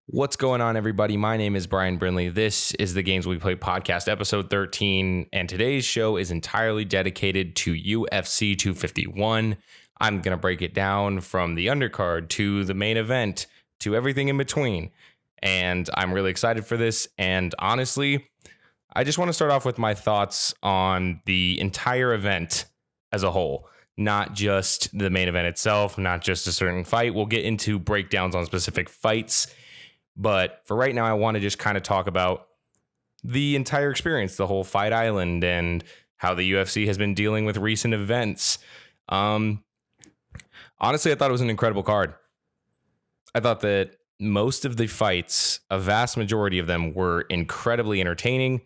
What's going on, everybody? My name is Brian Brindley. This is the Games We Play podcast, episode 13, and today's show is entirely dedicated to UFC 251. I'm going to break it down from the undercard to the main event to everything in between, and I'm really excited for this, and honestly, I just want to start off with my thoughts on the entire event as a whole. Not just the main event itself, not just a certain fight. We'll get into breakdowns on specific fights. But for right now, I want to just kind of talk about the entire experience, the whole Fight Island, and how the UFC has been dealing with recent events. Honestly, I thought it was an incredible card. I thought that most of the fights, a vast majority of them, were incredibly entertaining.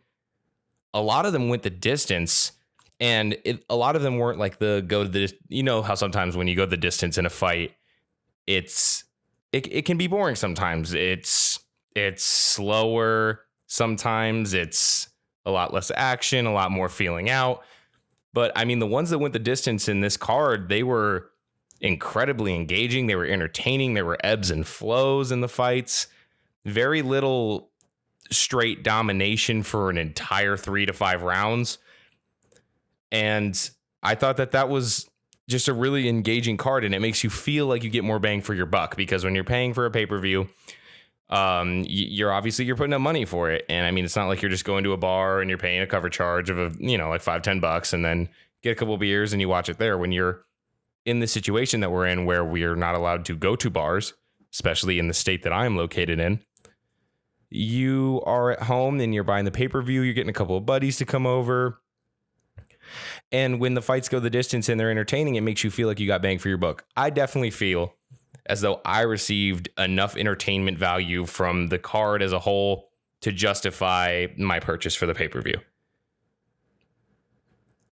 A lot of them went the distance, and a lot of them weren't like the go to the, you know how sometimes when you go the distance in a fight, it can be boring sometimes. It's slower. Sometimes it's a lot less action, a lot more feeling out. But I mean, the ones that went the distance in this card, they were incredibly engaging. They were entertaining. There were ebbs and flows in the fights. Very little straight domination for an entire 3 to 5 rounds. And I thought that was just a really engaging card, and it makes you feel like you get more bang for your buck, because when you're paying for a pay-per-view, you're putting up money for it. And I mean, it's not like you're just going to a bar and you're paying a cover charge of like $5-10 and then get a couple beers and you watch it there. When you're in the situation that we're in, where we're not allowed to go to bars, especially in the state that I'm located in, you are at home and you're buying the pay-per-view, you're getting a couple of buddies to come over. And when the fights go the distance and they're entertaining, it makes you feel like you got bang for your buck. I definitely feel as though I received enough entertainment value from the card as a whole to justify my purchase for the pay-per-view.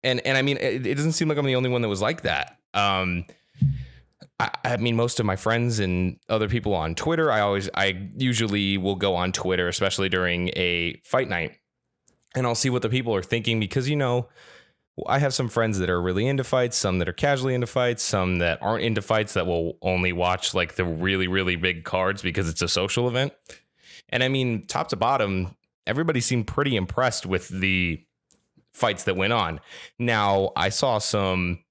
And I mean, it doesn't seem like I'm the only one that was like that. I mean, most of my friends and other people on Twitter, I usually will go on Twitter, especially during a fight night, and I'll see what the people are thinking, because, I have some friends that are really into fights, some that are casually into fights, some that aren't into fights, that will only watch like the really, really big cards because it's a social event. And I mean, top to bottom, everybody seemed pretty impressed with the fights that went on. Now, I saw some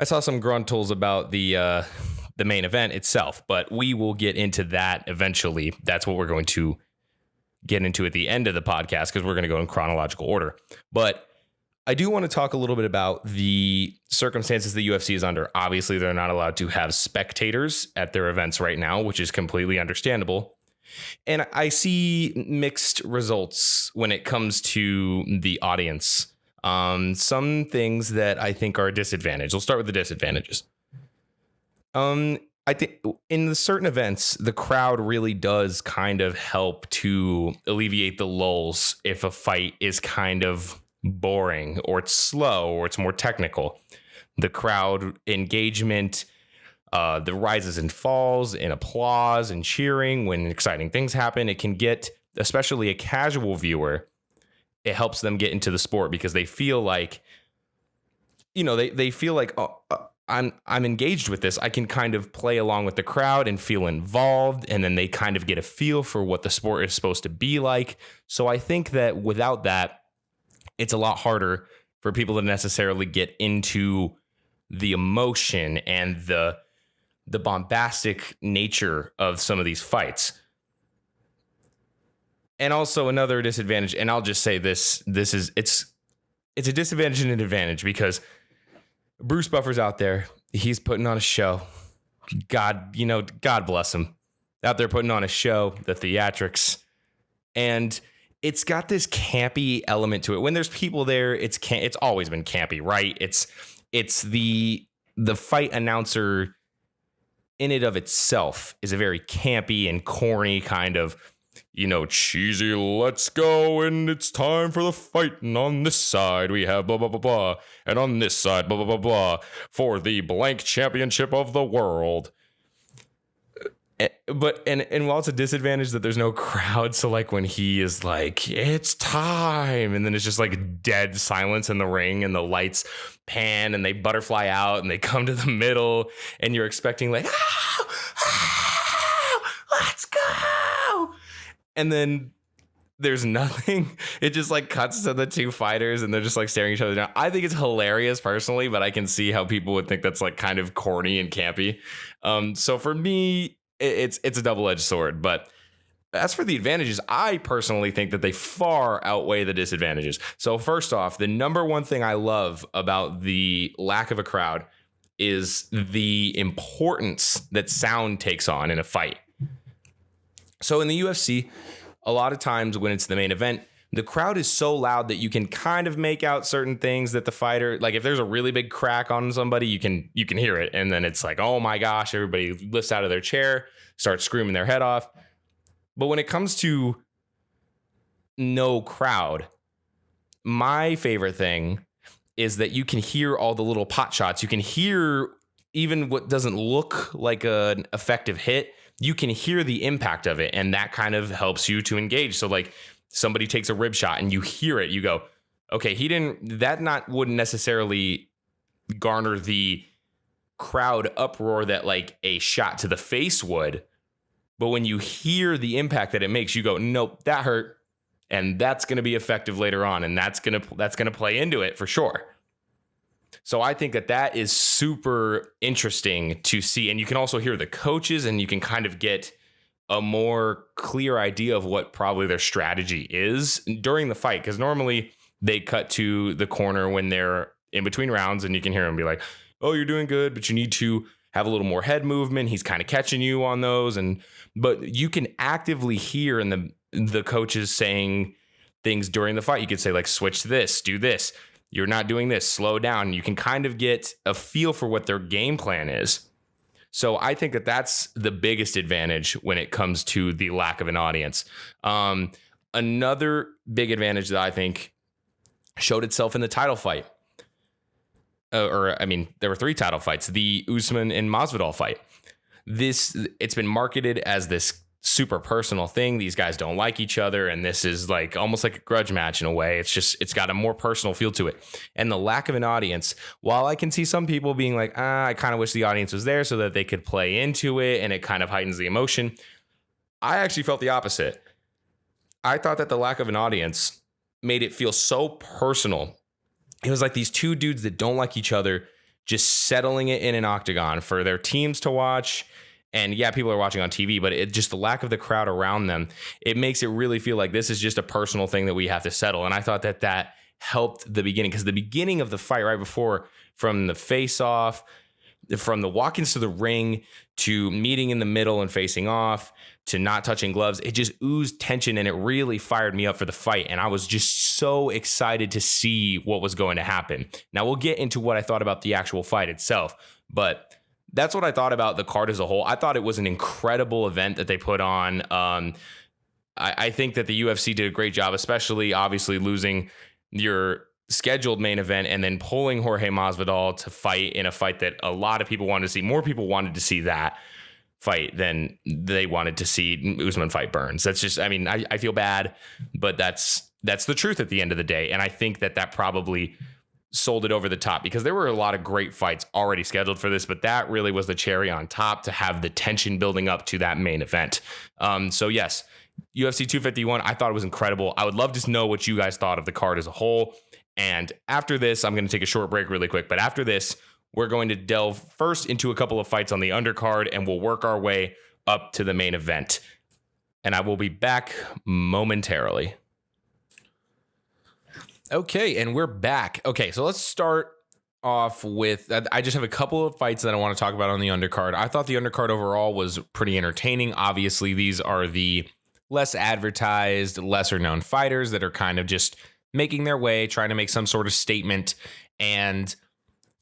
gruntles about the main event itself, but we will get into that eventually. That's what we're going to get into at the end of the podcast, because we're going to go in chronological order. But I do want to talk a little bit about the circumstances the UFC is under. Obviously, they're not allowed to have spectators at their events right now, which is completely understandable. And I see mixed results when it comes to the audience. Some things that I think are a disadvantage. We'll start with the disadvantages. I think in the certain events, the crowd really does kind of help to alleviate the lulls if a fight is kind of boring, or it's slow, or it's more technical. The crowd engagement, the rises and falls and applause and cheering when exciting things happen, it can get, especially a casual viewer, it helps them get into the sport, because they feel like, they feel like, I'm engaged with this. I can kind of play along with the crowd and feel involved, and then they kind of get a feel for what the sport is supposed to be like. So I think that without that, it's a lot harder for people to necessarily get into the emotion and the bombastic nature of some of these fights. And also another disadvantage, and I'll just say it's a disadvantage and an advantage, because Bruce Buffer's out there. He's putting on a show. God bless him. Out there putting on a show, the theatrics. And it's got this campy element to it. When there's people there, it's always been campy, right? It's the fight announcer in it of itself is a very campy and corny kind of, cheesy, let's go, and it's time for the fight. And on this side, we have blah, blah, blah, blah. And on this side, blah, blah, blah, blah, for the blank championship of the world. But while it's a disadvantage that there's no crowd, so like when he is like, it's time, and then it's just like dead silence in the ring, and the lights pan and they butterfly out and they come to the middle, and you're expecting like, let's go, And then there's nothing. It just like cuts to the two fighters and they're just like staring each other down. I think it's hilarious personally, but I can see how people would think that's like kind of corny and campy. So for me, it's a double-edged sword. But as for the advantages, I personally think that they far outweigh the disadvantages. So first off, the number one thing I love about the lack of a crowd is the importance that sound takes on in a fight. So in the UFC, a lot of times when it's the main event, the crowd is so loud that you can kind of make out certain things that the fighter, like if there's a really big crack on somebody, you can hear it. And then it's like, oh my gosh, everybody lifts out of their chair, starts screaming their head off. But when it comes to no crowd, my favorite thing is that you can hear all the little pot shots. You can hear even what doesn't look like an effective hit. You can hear the impact of it, and that kind of helps you to engage. So like somebody takes a rib shot and you hear it, you go, okay, wouldn't necessarily garner the crowd uproar that like a shot to the face would. But when you hear the impact that it makes, you go, nope, that hurt. And that's going to be effective later on. And that's going to play into it for sure. So I think that is super interesting to see. And you can also hear the coaches and you can kind of get a more clear idea of what probably their strategy is during the fight. Because normally they cut to the corner when they're in between rounds and you can hear them be like, oh, you're doing good, but you need to have a little more head movement. He's kind of catching you on those. But you can actively hear in the coaches saying things during the fight. You could say like, switch this, do this. You're not doing this, slow down. You can kind of get a feel for what their game plan is. So I think that's the biggest advantage when it comes to the lack of an audience. Another big advantage that I think showed itself in the title fight. There were 3 title fights, the Usman and Masvidal fight. It's been marketed as this super personal thing. These guys don't like each other. And this is like almost like a grudge match in a way. It's got a more personal feel to it. And the lack of an audience, while I can see some people being like, I kind of wish the audience was there so that they could play into it and it kind of heightens the emotion. I actually felt the opposite. I thought that the lack of an audience made it feel so personal. It was like these two dudes that don't like each other just settling it in an octagon for their teams to watch. And yeah, people are watching on TV, but it just the lack of the crowd around them, it makes it really feel like this is just a personal thing that we have to settle. And I thought that helped the beginning, because the beginning of the fight right before, from the face off, from the walk-ins to the ring to meeting in the middle and facing off to not touching gloves, it just oozed tension and it really fired me up for the fight. And I was just so excited to see what was going to happen. Now we'll get into what I thought about the actual fight itself, but that's what I thought about the card as a whole. I thought it was an incredible event that they put on. I think that the UFC did a great job, especially obviously losing your scheduled main event and then pulling Jorge Masvidal to fight in a fight that a lot of people wanted to see. More people wanted to see that fight than they wanted to see Usman fight Burns. That's just, I feel bad, but that's the truth at the end of the day. And I think that probably sold it over the top, because there were a lot of great fights already scheduled for this, but that really was the cherry on top to have the tension building up to that main event. So yes, UFC 251, I thought it was incredible. I would love to know what you guys thought of the card as a whole. And after this, I'm going to take a short break really quick, but after this, we're going to delve first into a couple of fights on the undercard and we'll work our way up to the main event. And I will be back momentarily. Okay, and we're back. Okay, so let's start off with, I just have a couple of fights that I want to talk about on the undercard. I thought the undercard overall was pretty entertaining. Obviously, these are the less advertised, lesser known fighters that are kind of just making their way, trying to make some sort of statement. And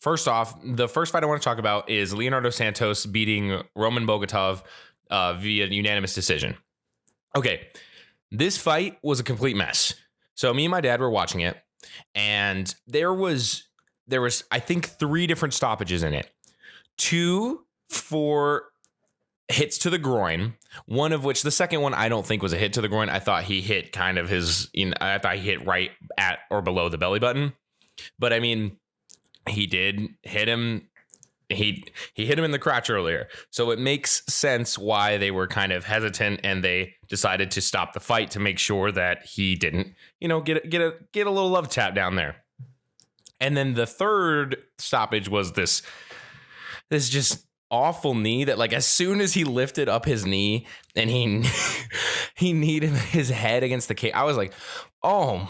first off, the first fight I want to talk about is Leonardo Santos beating Roman Bogatov via unanimous decision. Okay, this fight was a complete mess. So me and my dad were watching it, and there was I think 3 different stoppages in it. 2 for hits to the groin, one of which, the second one I don't think was a hit to the groin. I thought he hit kind of I thought he hit right at or below the belly button. But he did hit him he hit him in the crotch earlier. So it makes sense why they were kind of hesitant and they decided to stop the fight to make sure that he didn't, get a little love tap down there. And then the third stoppage was this just awful knee that, like, as soon as he lifted up his knee and he kneed his head against the cage, I was like, oh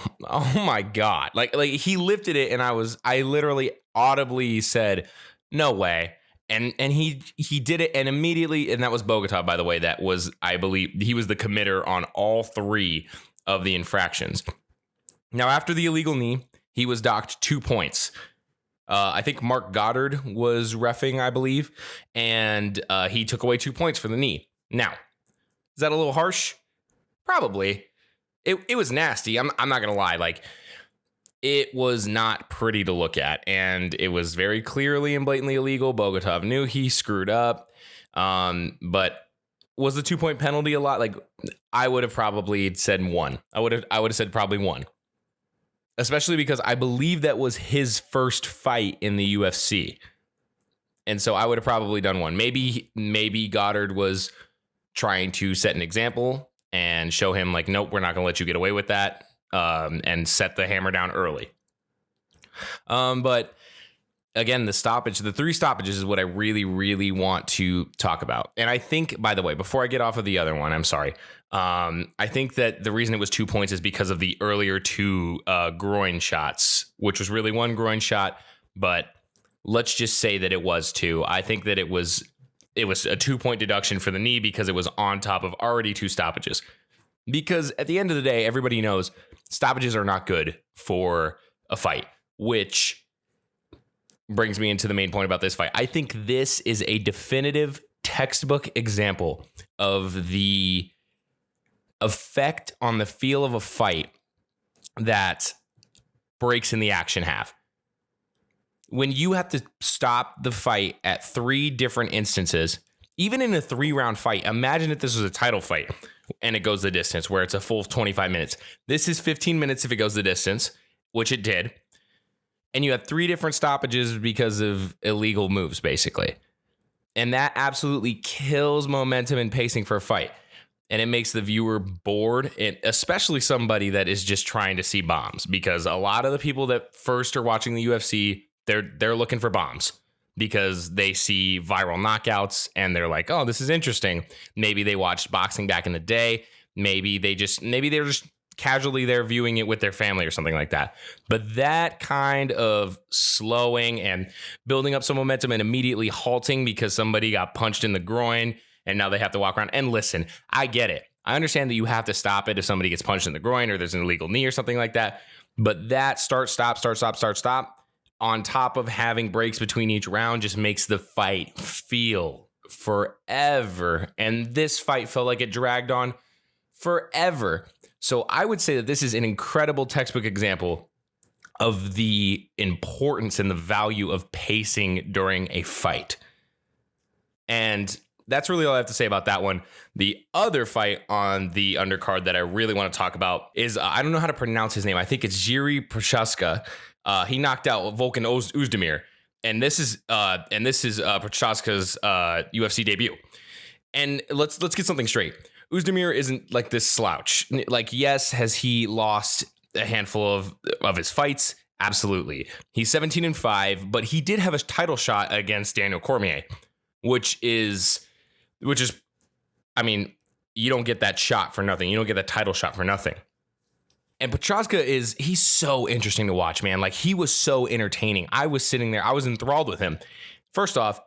my God. Like he lifted it and I literally audibly said, no way. And he did it, and immediately, and that was Bogota, by the way. That was, I believe, he was the committer on all three of the infractions. Now, after the illegal knee, he was docked 2 points. I think Mark Goddard was reffing, I believe, and he took away 2 points for the knee. Now, is that a little harsh? Probably. It was nasty. I'm not gonna lie. Like, it was not pretty to look at, and it was very clearly and blatantly illegal. Bogotov knew he screwed up, but was the 2 point penalty a lot? Like, I would have probably said one. I would have said probably one, especially because I believe that was his first fight in the UFC, and so I would have probably done one. Maybe Goddard was trying to set an example and show him, like, nope, we're not going to let you get away with that. And set the hammer down early. But again, the 3 stoppages is what I really, really want to talk about. And I think, by the way, before I get off of the other one, I'm sorry. I think that the reason it was 2 points is because of the earlier 2 groin shots, which was really 1 groin shot, but let's just say that it was 2. I think that it was a 2 point deduction for the knee because it was on top of already 2 stoppages. Because at the end of the day, everybody knows stoppages are not good for a fight, which brings me into the main point about this fight. I think this is a definitive textbook example of the effect on the feel of a fight that breaks in the action have. When you have to stop the fight at 3 different instances, even in a 3-round fight, imagine if this was a title fight and it goes the distance where it's a full 25 minutes. This is 15 minutes if it goes the distance, which it did. And you have 3 different stoppages because of illegal moves, basically. And that absolutely kills momentum and pacing for a fight. And it makes the viewer bored, and especially somebody that is just trying to see bombs, because a lot of the people that first are watching the UFC, they're looking for bombs because they see viral knockouts and they're like, oh, this is interesting. Maybe they watched boxing back in the day. Maybe they're just casually there viewing it with their family or something like that. But that kind of slowing and building up some momentum and immediately halting because somebody got punched in the groin and now they have to walk around. And listen, I get it. I understand that you have to stop it if somebody gets punched in the groin or there's an illegal knee or something like that. But that start, stop, on top of having breaks between each round, just makes the fight feel forever. And this fight felt like it dragged on forever. So I would say that this is an incredible textbook example of the importance and the value of pacing during a fight. And that's really all I have to say about that one. The other fight on the undercard that I really want to talk about is, I don't know how to pronounce his name. I think it's Jiří Procházka. He knocked out Volkan Ozdemir, and this is Procházka's UFC debut. And let's get something straight. Ozdemir isn't like this slouch. Like, yes, has he lost a handful of his fights? Absolutely. He's 17-5, but he did have a title shot against Daniel Cormier, which is, I mean, you don't get that shot for nothing. You don't get that title shot for nothing. And Procházka he's so interesting to watch, man. Like, he was so entertaining. I was sitting there, I was enthralled with him. First off,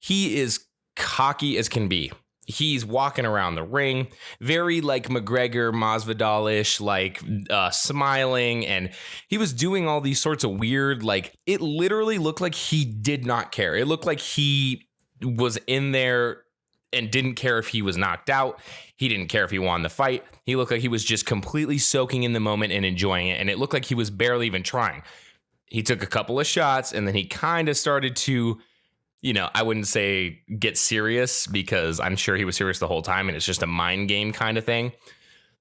he is cocky as can be. He's walking around the ring, very like McGregor, Masvidal-ish, like smiling. And he was doing all these sorts of weird, like, it literally looked like he did not care. It looked like he was in there and didn't care if he was knocked out. He didn't care if he won the fight. He looked like he was just completely soaking in the moment and enjoying it. And it looked like he was barely even trying. He took a couple of shots and then he kind of started to, I wouldn't say get serious, because I'm sure he was serious the whole time and it's just a mind game kind of thing.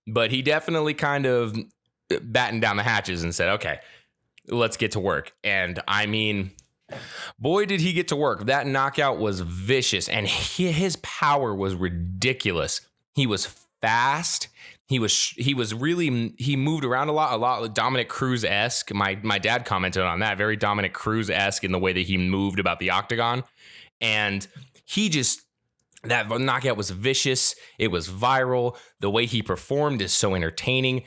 But he definitely kind of battened down the hatches and said, okay, let's get to work. And I mean, Boy, did he get to work. That knockout was vicious, and his power was ridiculous. He was fast. He moved around a lot Dominic Cruz-esque. My dad commented on that, very Dominic Cruz-esque in the way that he moved about the octagon. And that knockout was vicious. It was viral. The way he performed is so entertaining.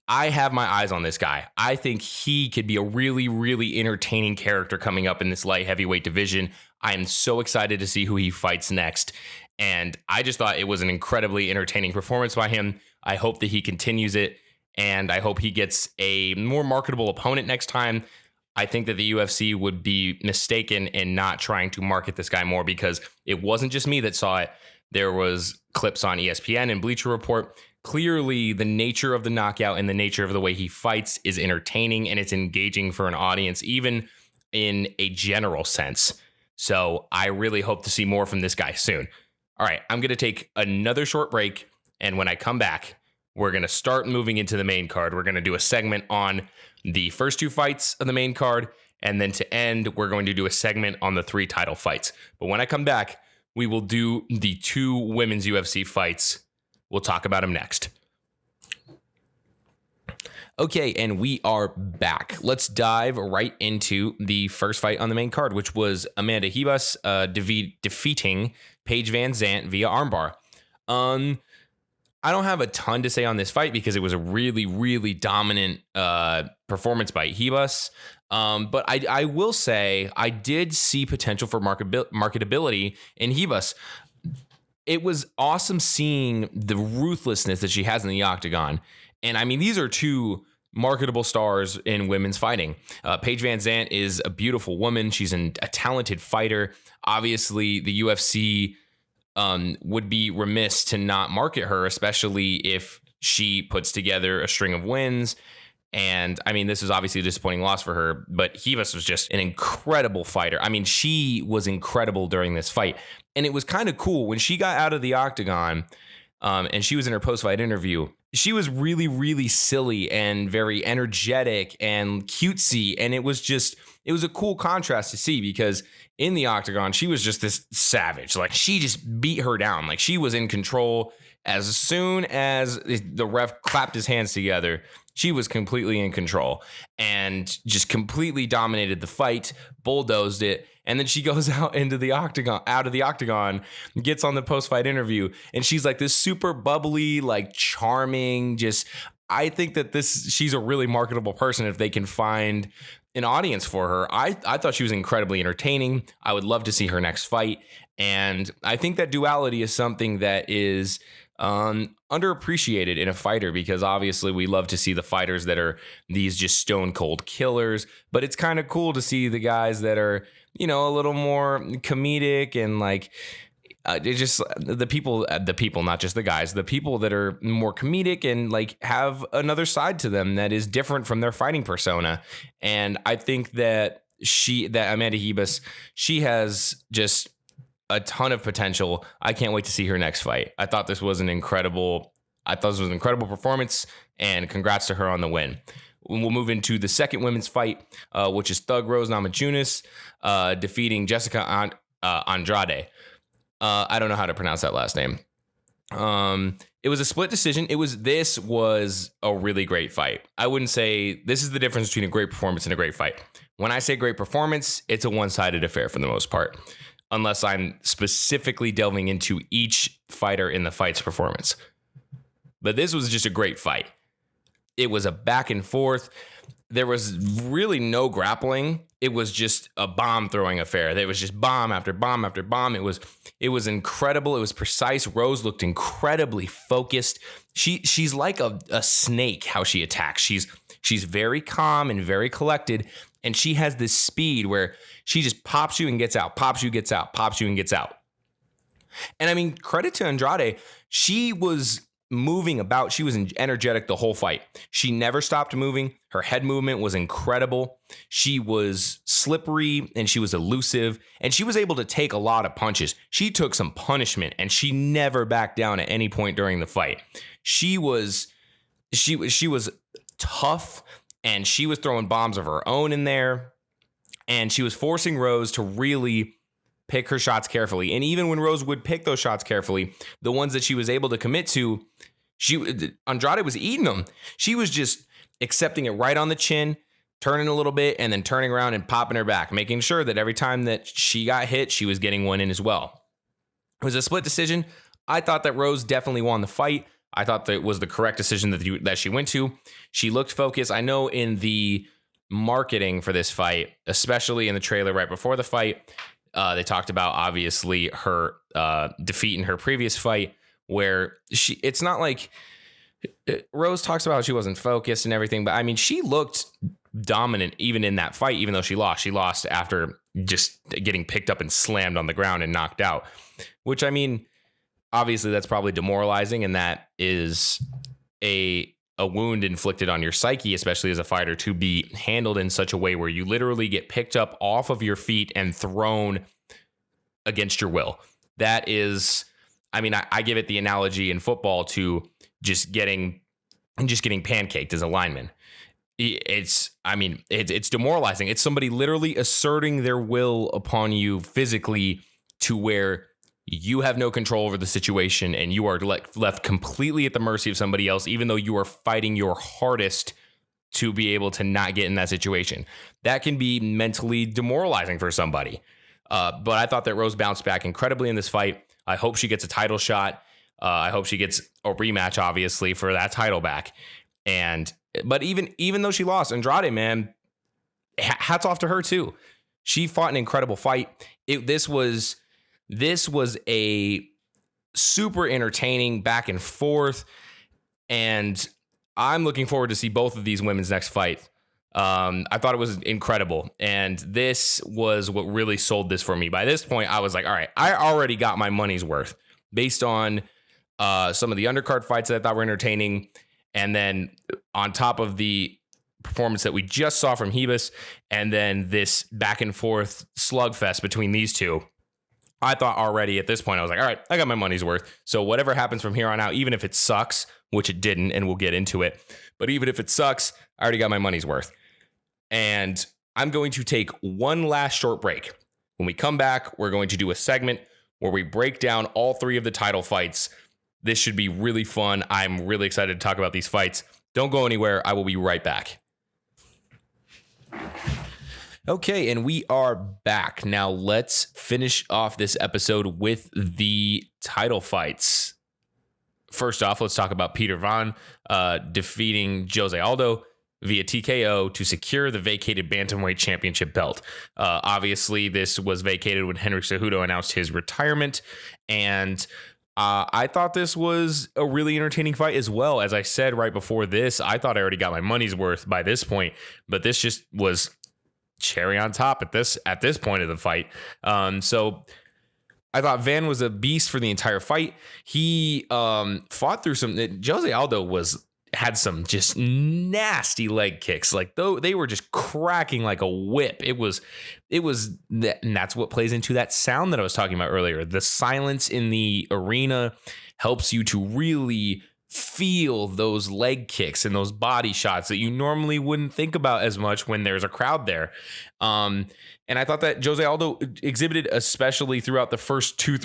I have my eyes on this guy. I think he could be a really, really entertaining character coming up in this light heavyweight division. I am so excited to see who he fights next. And I just thought it was an incredibly entertaining performance by him. I hope that he continues it, and I hope he gets a more marketable opponent next time. I think that the UFC would be mistaken in not trying to market this guy more, because it wasn't just me that saw it. There was clips on ESPN and Bleacher Report. Clearly, the nature of the knockout and the nature of the way he fights is entertaining, and it's engaging for an audience, even in a general sense. So I really hope to see more from this guy soon. All right, I'm going to take another short break, and when I come back, we're going to start moving into the main card. We're going to do a segment on the first two fights of the main card, and then to end, we're going to do a segment on the 3 title fights. But when I come back, we will do the 2 women's UFC fights. We'll talk about them next. Okay, and we are back. Let's dive right into the first fight on the main card, which was Amanda Ribas defeating Paige VanZant via armbar. I don't have a ton to say on this fight because it was a really, really dominant performance by Ribas. But I will say I did see potential for marketability in Ribas. It was awesome seeing the ruthlessness that she has in the octagon. And I mean, these are 2 marketable stars in women's fighting. Paige VanZant is a beautiful woman. She's a talented fighter. Obviously, the UFC would be remiss to not market her, especially if she puts together a string of wins. And I mean, this is obviously a disappointing loss for her, but Ribas was just an incredible fighter. I mean, she was incredible during this fight. And it was kind of cool when she got out of the octagon and she was in her post-fight interview. She was really, really silly and very energetic and cutesy. And it was a cool contrast to see, because in the octagon, she was just this savage. Like, she just beat her down. Like, she was in control. As soon as the ref clapped his hands together, she was completely in control and just completely dominated the fight, bulldozed it. And then she goes out of the octagon, gets on the post-fight interview, and she's like this super bubbly, like charming, I think that she's a really marketable person if they can find an audience for her. I thought she was incredibly entertaining. I would love to see her next fight. And I think that duality is something that is underappreciated in a fighter, because obviously we love to see the fighters that are these just stone cold killers, but it's kind of cool to see the guys that are, a little more comedic and like just the people, not just the guys, the people that are more comedic and like have another side to them that is different from their fighting persona. And I think that Amanda Ribas, she has just a ton of potential. I can't wait to see her next fight. I thought this was an incredible performance, and congrats to her on the win. We'll move into the second women's fight, which is Thug Rose Namajunas defeating Jessica Andrade. I don't know how to pronounce that last name. It was a split decision. This was a really great fight. I wouldn't say this is the difference between a great performance and a great fight. When I say great performance, it's a one-sided affair for the most part, unless I'm specifically delving into each fighter in the fight's performance. But this was just a great fight. It was a back and forth. There was really no grappling. It was just a bomb-throwing affair. There was just bomb after bomb after bomb. It was incredible. It was precise. Rose looked incredibly focused. She's like a snake, how she attacks. She's very calm and very collected, and she has this speed where she just pops you and gets out, pops you, gets out, pops you and gets out. And I mean, credit to Andrade. She was moving about. She was energetic the whole fight. She never stopped moving. Her head movement was incredible. She was slippery and she was elusive, and she was able to take a lot of punches. She took some punishment and she never backed down at any point during the fight. She was tough, and she was throwing bombs of her own in there. And she was forcing Rose to really pick her shots carefully. And even when Rose would pick those shots carefully, the ones that she was able to commit to, Andrade was eating them. She was just accepting it right on the chin, turning a little bit, and then turning around and popping her back, making sure that every time that she got hit, she was getting one in as well. It was a split decision. I thought that Rose definitely won the fight. I thought that it was the correct decision that she went to. She looked focused. I know in the marketing for this fight, especially in the trailer right before the fight, they talked about obviously her defeat in her previous fight, where it's not like Rose talks about how she wasn't focused and everything, but I mean, she looked dominant even in that fight, even though she lost. She lost after just getting picked up and slammed on the ground and knocked out, which, I mean, obviously that's probably demoralizing, and that is a wound inflicted on your psyche, especially as a fighter, to be handled in such a way where you literally get picked up off of your feet and thrown against your will. That is, I mean, I give it the analogy in football to just getting pancaked as a lineman. It's demoralizing. It's somebody literally asserting their will upon you physically to where you have no control over the situation and you are left completely at the mercy of somebody else, even though you are fighting your hardest to be able to not get in that situation. That can be mentally demoralizing for somebody. But I thought that Rose bounced back incredibly in this fight. I hope she gets a title shot. I hope she gets a rematch, obviously, for that title back. But even though she lost, Andrade, man, hats off to her too. She fought an incredible fight. This was a super entertaining back and forth, and I'm looking forward to see both of these women's next fight. I thought it was incredible, and this was what really sold this for me. By this point, I was like, all right, I already got my money's worth based on some of the undercard fights that I thought were entertaining, and then on top of the performance that we just saw from Hebus, and then this back and forth slugfest between these two. I thought already at this point, I was like, all right, I got my money's worth. So whatever happens from here on out, even if it sucks, which it didn't, and we'll get into it, but even if it sucks, I already got my money's worth. And I'm going to take one last short break. When we come back, we're going to do a segment where we break down all three of the title fights. This should be really fun. I'm really excited to talk about these fights. Don't go anywhere. I will be right back. Okay, and we are back. Now let's finish off this episode with the title fights. First off, let's talk about Peter Van defeating Jose Aldo via TKO to secure the vacated bantamweight championship belt. Obviously, this was vacated when Henry Cejudo announced his retirement, and I thought this was a really entertaining fight as well. As I said right before this, I thought I already got my money's worth by this point, but this just was cherry on top at this point of the fight. So I thought Van was a beast for the entire fight. He fought through Jose Aldo had some just nasty leg kicks. Like, though they were just cracking like a whip. It was that, and that's what plays into that sound that I was talking about earlier. The silence in the arena helps you to really feel those leg kicks and those body shots that you normally wouldn't think about as much when there's a crowd there. And I thought that Jose Aldo exhibited, especially throughout the first two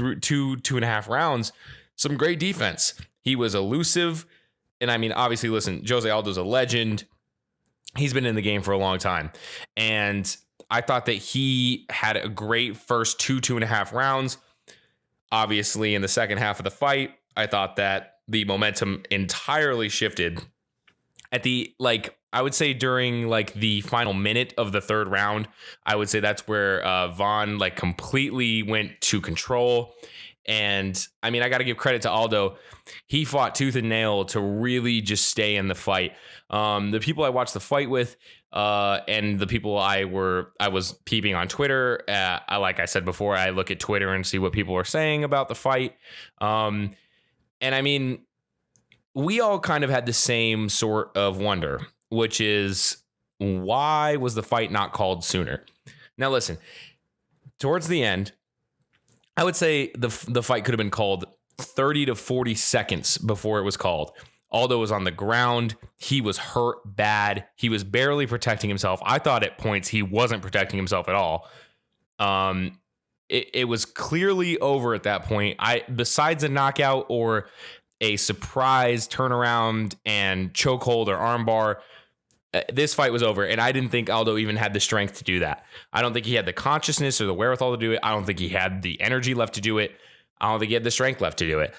and a half rounds, some great defense. He was elusive. And I mean, obviously, listen, Jose Aldo's a legend. He's been in the game for a long time. And I thought that he had a great first two and a half rounds. Obviously, in the second half of the fight, I thought that the momentum entirely shifted at I would say during the final minute of the third round. I would say that's where Vaughn completely went to control. And I mean, I got to give credit to Aldo. He fought tooth and nail to really just stay in the fight. The people I watched the fight with, and the people I was peeping on Twitter. Like I said before, I look at Twitter and see what people are saying about the fight. And I mean, we all kind of had the same sort of wonder, which is, why was the fight not called sooner? Now, listen, towards the end, I would say the fight could have been called 30 to 40 seconds before it was called. Aldo was on the ground. He was hurt bad. He was barely protecting himself. I thought at points he wasn't protecting himself at all. It was clearly over at that point. Besides a knockout or a surprise turnaround and chokehold or armbar, this fight was over, and I didn't think Aldo even had the strength to do that. I don't think he had the consciousness or the wherewithal to do it. I don't think he had the energy left to do it. I don't think he had the strength left to do it.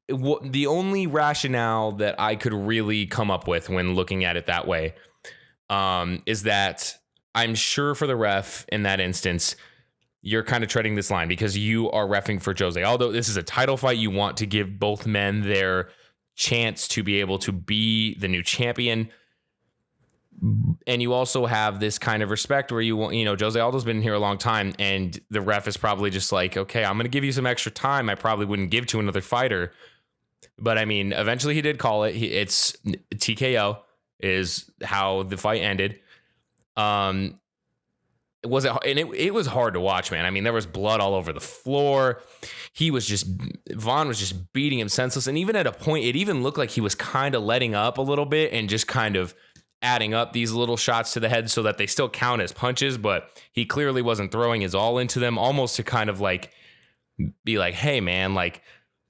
The only rationale that I could really come up with when looking at it that way is that I'm sure for the ref in that instance, you're kind of treading this line because you are reffing for Jose Aldo. This is a title fight. You want to give both men their chance to be able to be the new champion. And you also have this kind of respect where Jose Aldo's been here a long time, and the ref is probably just like, okay, I'm going to give you some extra time I probably wouldn't give to another fighter. But I mean, eventually he did call it. It's TKO is how the fight ended. It was hard to watch, man. I mean, there was blood all over the floor. Vaughn was just beating him senseless. And even at a point, it even looked like he was kind of letting up a little bit and just kind of adding up these little shots to the head so that they still count as punches. But he clearly wasn't throwing his all into them, almost to kind of like be like, hey, man, like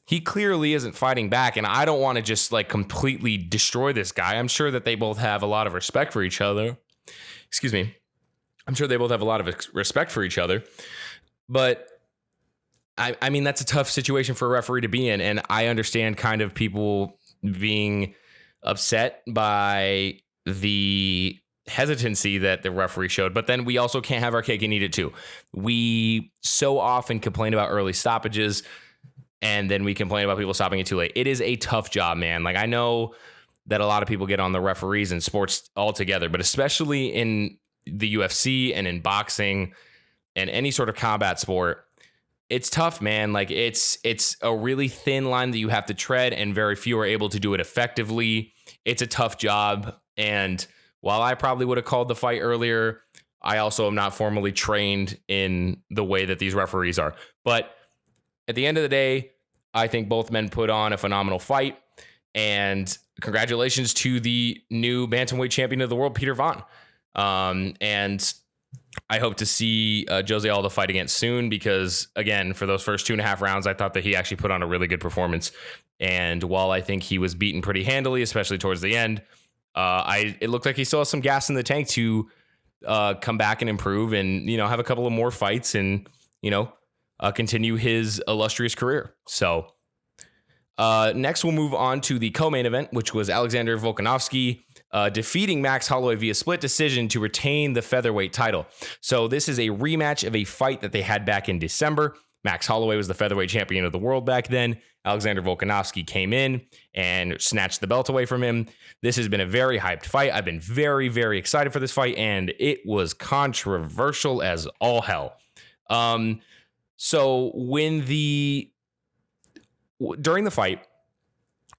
he clearly isn't fighting back. And I don't want to just like completely destroy this guy. I'm sure that they both have a lot of respect for each other. Excuse me. I'm sure they both have a lot of respect for each other, but I mean, that's a tough situation for a referee to be in. And I understand kind of people being upset by the hesitancy that the referee showed, but then we also can't have our cake and eat it too. We so often complain about early stoppages, and then we complain about people stopping it too late. It is a tough job, man. Like, I know that a lot of people get on the referees in sports altogether, but especially in the UFC and in boxing and any sort of combat sport, it's tough, man. Like it's a really thin line that you have to tread, and very few are able to do it effectively. It's a tough job. And while I probably would have called the fight earlier, I also am not formally trained in the way that these referees are. But at the end of the day, I think both men put on a phenomenal fight, and congratulations to the new bantamweight champion of the world, Peter Vaughn. And I hope to see Jose Aldo fight again soon, because again, for those first 2.5 rounds, I thought that he actually put on a really good performance. And while I think he was beaten pretty handily, especially towards the end, it looked like he still has some gas in the tank to come back and improve and, have a couple of more fights and, continue his illustrious career. So next we'll move on to the co-main event, which was Alexander Volkanovski defeating Max Holloway via split decision to retain the featherweight title. So this is a rematch of a fight that they had back in December. Max Holloway was the featherweight champion of the world back then. Alexander Volkanovski came in and snatched the belt away from him. This has been a very hyped fight. I've been very, very excited for this fight, and it was controversial as all hell. So during the fight,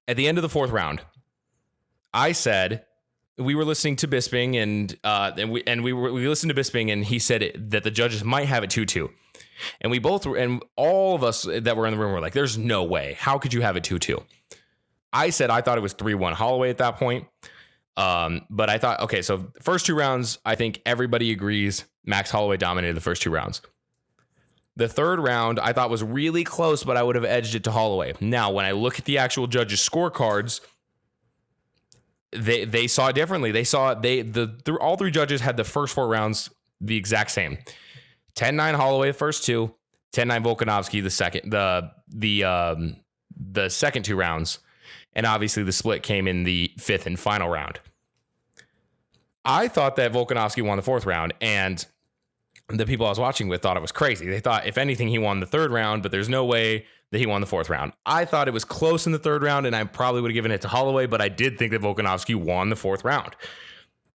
at the end of the 4th round, I said, we were listening to Bisping and we listened to Bisping, and he said that the judges might have it 2-2. And we both were, and all of us that were in the room were like, there's no way. How could you have it 2-2? I said I thought it was 3-1 Holloway at that point. But I thought, okay, so first 2 rounds, I think everybody agrees Max Holloway dominated the first 2 rounds. The 3rd round I thought was really close, but I would have edged it to Holloway. Now, when I look at the actual judges' scorecards, they saw it differently. They saw all 3 judges had the first 4 rounds the exact same. 10-9 Holloway the first 2, 10-9 Volkanovski the second the second 2 rounds, and obviously the split came in the 5th and final round. I thought that Volkanovski won the 4th round, and the people I was watching with thought it was crazy. They thought, if anything, he won the 3rd round, but there's no way that he won the 4th round. I thought it was close in the 3rd round, and I probably would have given it to Holloway, but I did think that Volkanovski won the 4th round.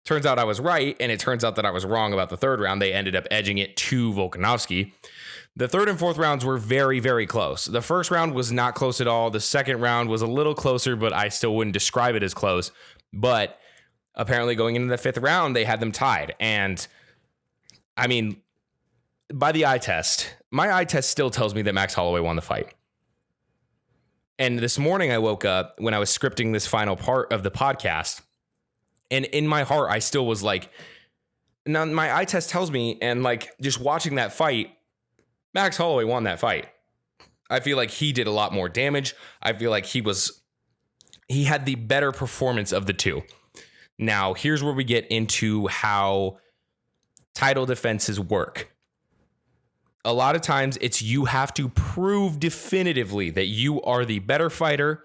Turns out I was right, and it turns out that I was wrong about the 3rd round. They ended up edging it to Volkanovski. The 3rd and 4th rounds were very, very close. The first round was not close at all. The 2nd round was a little closer, but I still wouldn't describe it as close. But apparently going into the 5th round, they had them tied. And I mean, by the eye test, my eye test still tells me that Max Holloway won the fight. And this morning I woke up when I was scripting this final part of the podcast. And in my heart, I still was like, now my eye test tells me, and like just watching that fight, Max Holloway won that fight. I feel like he did a lot more damage. I feel like he had the better performance of the two. Now, here's where we get into how title defenses work. A lot of times it's you have to prove definitively that you are the better fighter,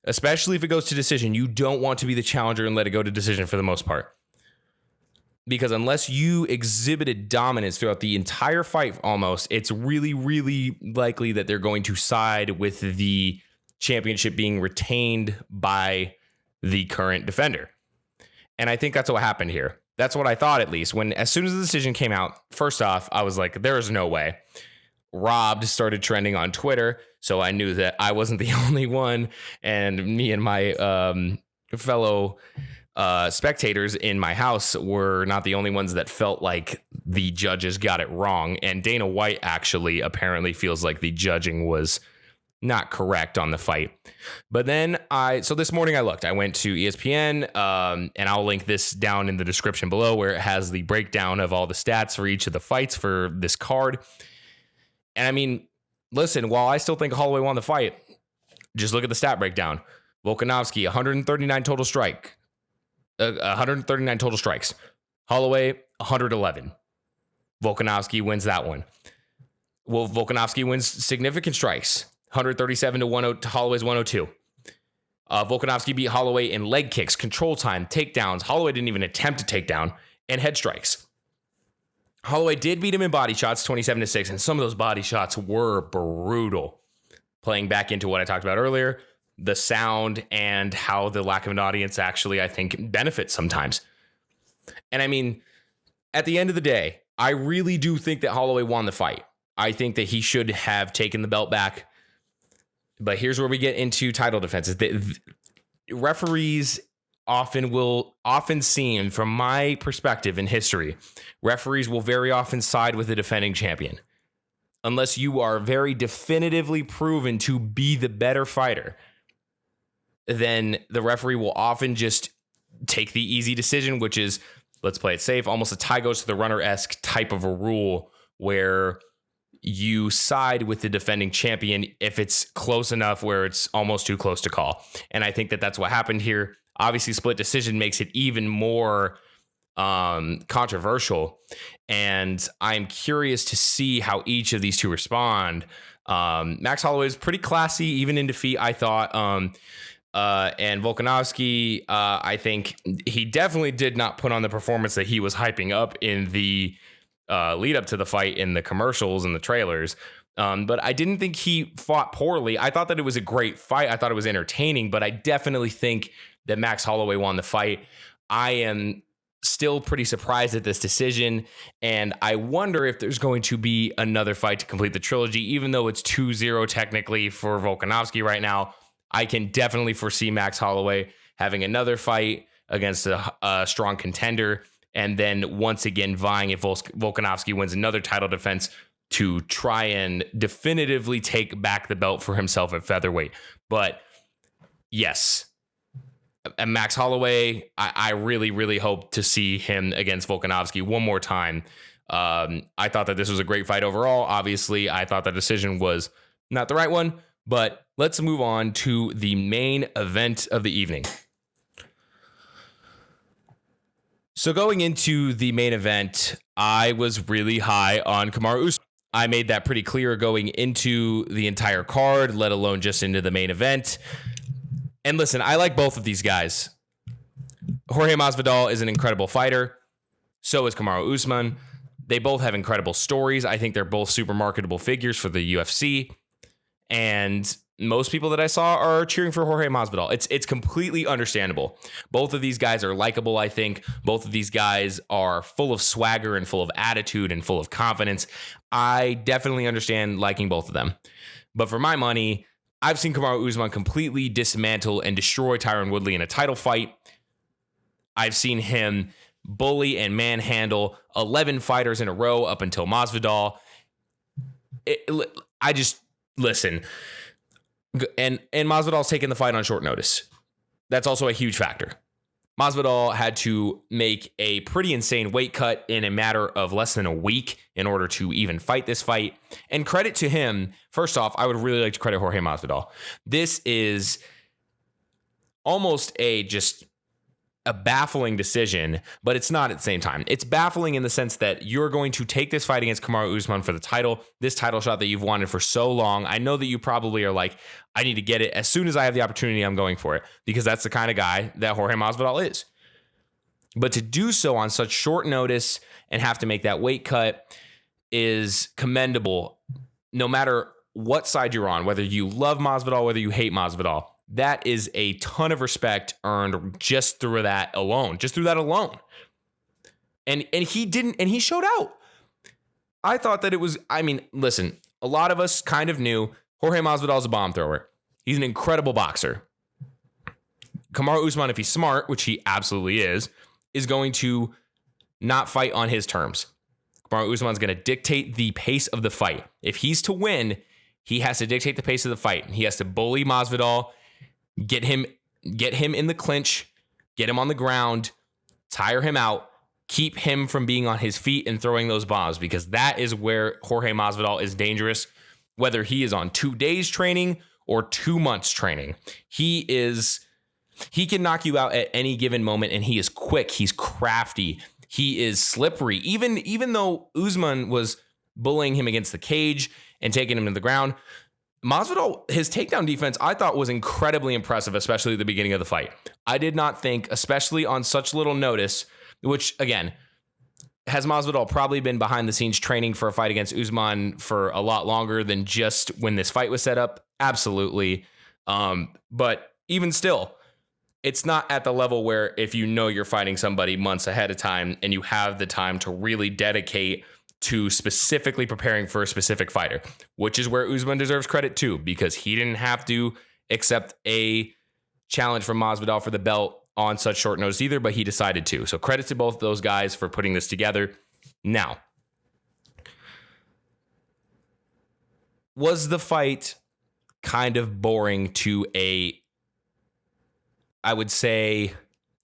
especially if it goes to decision. You don't want to be the challenger and let it go to decision for the most part. Because unless you exhibited dominance throughout the entire fight almost, it's really, really likely that they're going to side with the championship being retained by the current defender. And I think that's what happened here. That's what I thought, at least. As soon as the decision came out, first off, I was like, there is no way. Robbed started trending on Twitter, so I knew that I wasn't the only one, and me and my fellow spectators in my house were not the only ones that felt like the judges got it wrong. And Dana White actually apparently feels like the judging was not correct on the fight. But then so this morning I went to ESPN, and I'll link this down in the description below, where it has the breakdown of all the stats for each of the fights for this card. And I mean, listen, while I still think Holloway won the fight, just look at the stat breakdown. Volkanovski, 139 total strikes. Holloway, 111. Volkanovski wins that one. Well, Volkanovski wins significant strikes. 137 to Holloway's 102. Volkanovski beat Holloway in leg kicks, control time, takedowns. Holloway didn't even attempt a takedown, and head strikes. Holloway did beat him in body shots, 27-6, and some of those body shots were brutal. Playing back into what I talked about earlier, the sound and how the lack of an audience actually, I think, benefits sometimes. And I mean, at the end of the day, I really do think that Holloway won the fight. I think that he should have taken the belt back. But here's where we get into title defenses. The referees often seem, from my perspective in history, referees will very often side with the defending champion. Unless you are very definitively proven to be the better fighter, then the referee will often just take the easy decision, which is, let's play it safe, almost a tie goes to the runner-esque type of a rule where you side with the defending champion if it's close enough where it's almost too close to call. And I think that that's what happened here. Obviously, split decision makes it even more controversial. And I'm curious to see how each of these two respond. Max Holloway is pretty classy, even in defeat, I thought. And Volkanovski, I think he definitely did not put on the performance that he was hyping up in the lead up to the fight in the commercials and the trailers. But I didn't think he fought poorly. I thought that it was a great fight. I thought it was entertaining, but I definitely think that Max Holloway won the fight. I am still pretty surprised at this decision, and I wonder if there's going to be another fight to complete the trilogy, even though it's 2-0 technically for Volkanovski right now. I can definitely foresee Max Holloway having another fight against a strong contender, and then once again vying, if Volkanovski wins another title defense, to try and definitively take back the belt for himself at featherweight. But yes, and Max Holloway, I really, really hope to see him against Volkanovski one more time. I thought that this was a great fight overall. Obviously, I thought the decision was not the right one, but let's move on to the main event of the evening. So going into the main event, I was really high on Kamaru Usman. I made that pretty clear going into the entire card, let alone just into the main event. And listen, I like both of these guys. Jorge Masvidal is an incredible fighter. So is Kamaru Usman. They both have incredible stories. I think they're both super marketable figures for the UFC. And most people that I saw are cheering for Jorge Masvidal. It's completely understandable. Both of these guys are likable, I think. Both of these guys are full of swagger and full of attitude and full of confidence. I definitely understand liking both of them. But for my money, I've seen Kamaru Usman completely dismantle and destroy Tyron Woodley in a title fight. I've seen him bully and manhandle 11 fighters in a row up until Masvidal. Listen, And Masvidal's taking the fight on short notice. That's also a huge factor. Masvidal had to make a pretty insane weight cut in a matter of less than a week in order to even fight this fight. And credit to him. First off, I would really like to credit Jorge Masvidal. This is almost a baffling decision, but it's not at the same time. It's baffling in the sense that you're going to take this fight against Kamaru Usman for the title, this title shot that you've wanted for so long. I know that you probably are like, I need to get it. As soon as I have the opportunity, I'm going for it, because that's the kind of guy that Jorge Masvidal is. But to do so on such short notice and have to make that weight cut is commendable, no matter what side you're on, whether you love Masvidal, whether you hate Masvidal. That is a ton of respect earned just through that alone. And he showed out. I thought that it was, listen, a lot of us kind of knew Jorge Masvidal is a bomb thrower. He's an incredible boxer. Kamaru Usman, if he's smart, which he absolutely is going to not fight on his terms. Kamaru Usman's going to dictate the pace of the fight. If he's to win, he has to dictate the pace of the fight. He has to bully Masvidal, get him in the clinch, get him on the ground, tire him out, keep him from being on his feet and throwing those bombs, because that is where Jorge Masvidal is dangerous, whether he is on 2 days training or 2 months training. He can knock you out at any given moment, and he is quick. He's crafty. He is slippery. Even though Usman was bullying him against the cage and taking him to the ground, Masvidal, his takedown defense, I thought was incredibly impressive, especially at the beginning of the fight. I did not think, especially on such little notice, which, again, has Masvidal probably been behind the scenes training for a fight against Usman for a lot longer than just when this fight was set up? Absolutely. But even still, it's not at the level where if you know you're fighting somebody months ahead of time and you have the time to really dedicate to specifically preparing for a specific fighter, which is where Usman deserves credit too, because he didn't have to accept a challenge from Masvidal for the belt on such short notice either, but he decided to. So credit to both those guys for putting this together. Now, was the fight kind of boring to I would say,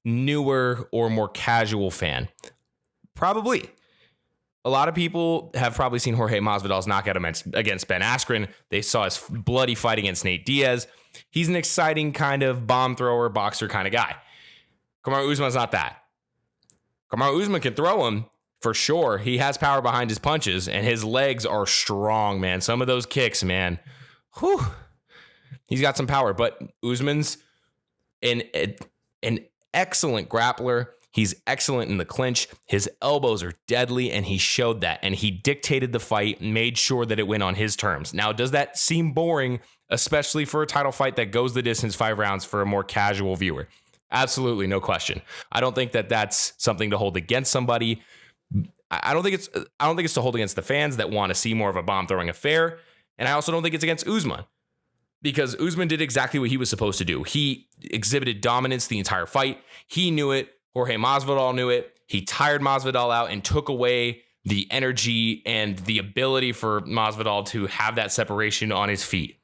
newer or more casual fan? Probably. A lot of people have probably seen Jorge Masvidal's knockout against Ben Askren. They saw his bloody fight against Nate Diaz. He's an exciting kind of bomb thrower, boxer kind of guy. Kamaru Usman's not that. Kamaru Usman can throw him for sure. He has power behind his punches, and his legs are strong, man. Some of those kicks, man. Whew. He's got some power, but Usman's an excellent grappler. He's excellent in the clinch. His elbows are deadly, and he showed that. And he dictated the fight, made sure that it went on his terms. Now, does that seem boring, especially for a title fight that goes the distance 5 rounds for a more casual viewer? Absolutely, no question. I don't think that that's something to hold against somebody. I don't think it's to hold against the fans that want to see more of a bomb throwing affair. And I also don't think it's against Usman, because Usman did exactly what he was supposed to do. He exhibited dominance the entire fight. He knew it. Jorge Masvidal knew it. He tired Masvidal out and took away the energy and the ability for Masvidal to have that separation on his feet.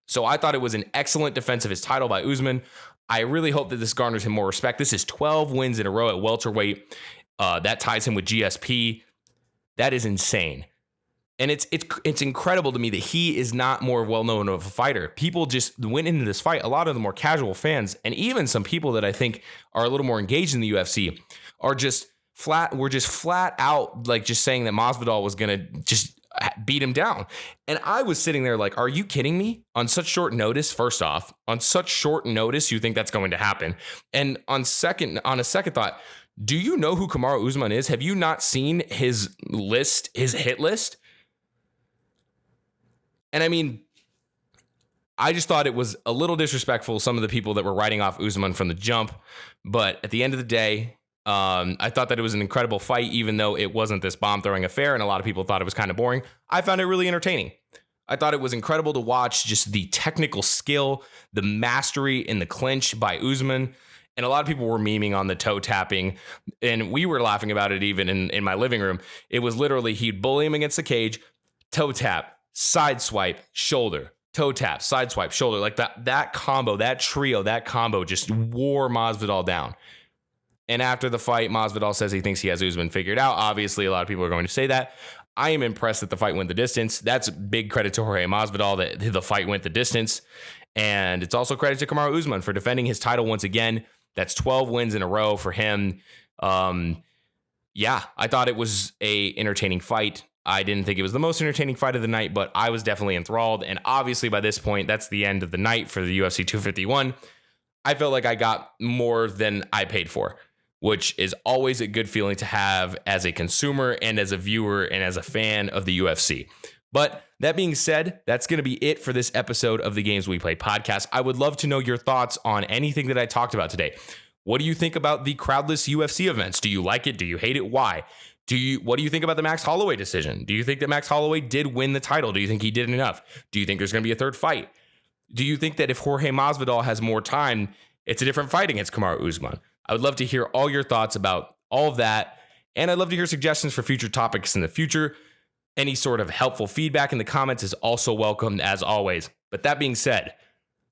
So I thought it was an excellent defense of his title by Usman. I really hope that this garners him more respect. This is 12 wins in a row at welterweight. That ties him with GSP. That is insane. And it's incredible to me that he is not more well-known of a fighter. People just went into this fight, a lot of the more casual fans, and even some people that I think are a little more engaged in the UFC were just flat out like just saying that Masvidal was going to just beat him down. And I was sitting there like, are you kidding me? On such short notice, first off, on such short notice, you think that's going to happen? And on a second thought, do you know who Kamaru Usman is? Have you not seen his hit list? And I mean, I just thought it was a little disrespectful, some of the people that were writing off Usman from the jump. But at the end of the day, I thought that it was an incredible fight, even though it wasn't this bomb-throwing affair, and a lot of people thought it was kind of boring. I found it really entertaining. I thought it was incredible to watch just the technical skill, the mastery in the clinch by Usman. And a lot of people were memeing on the toe tapping, and we were laughing about it even in my living room. It was literally, he'd bully him against the cage, toe tap, side swipe, shoulder, toe tap, side swipe, shoulder, like that combo, that trio, that combo just wore Masvidal down. And after the fight, Masvidal says he thinks he has Usman figured out. Obviously, a lot of people are going to say that. I am impressed that the fight went the distance. That's big credit to Jorge Masvidal that the fight went the distance. And it's also credit to Kamaru Usman for defending his title once again. That's 12 wins in a row for him. Yeah, I thought it was a entertaining fight. I didn't think it was the most entertaining fight of the night, but I was definitely enthralled. And obviously by this point, that's the end of the night for the UFC 251. I felt like I got more than I paid for, which is always a good feeling to have as a consumer and as a viewer and as a fan of the UFC. But that being said, that's going to be it for this episode of the Games We Play podcast. I would love to know your thoughts on anything that I talked about today. What do you think about the crowdless UFC events? Do you like it? Do you hate it? Why? What do you think about the Max Holloway decision? Do you think that Max Holloway did win the title? Do you think he did enough? Do you think there's going to be a third fight? Do you think that if Jorge Masvidal has more time, it's a different fight against Kamaru Usman? I would love to hear all your thoughts about all of that. And I'd love to hear suggestions for future topics in the future. Any sort of helpful feedback in the comments is also welcomed as always. But that being said,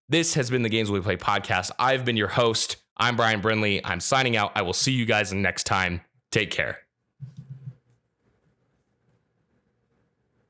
this has been the Games We Play podcast. I've been your host. I'm Brian Brindley. I'm signing out. I will see you guys next time. Take care.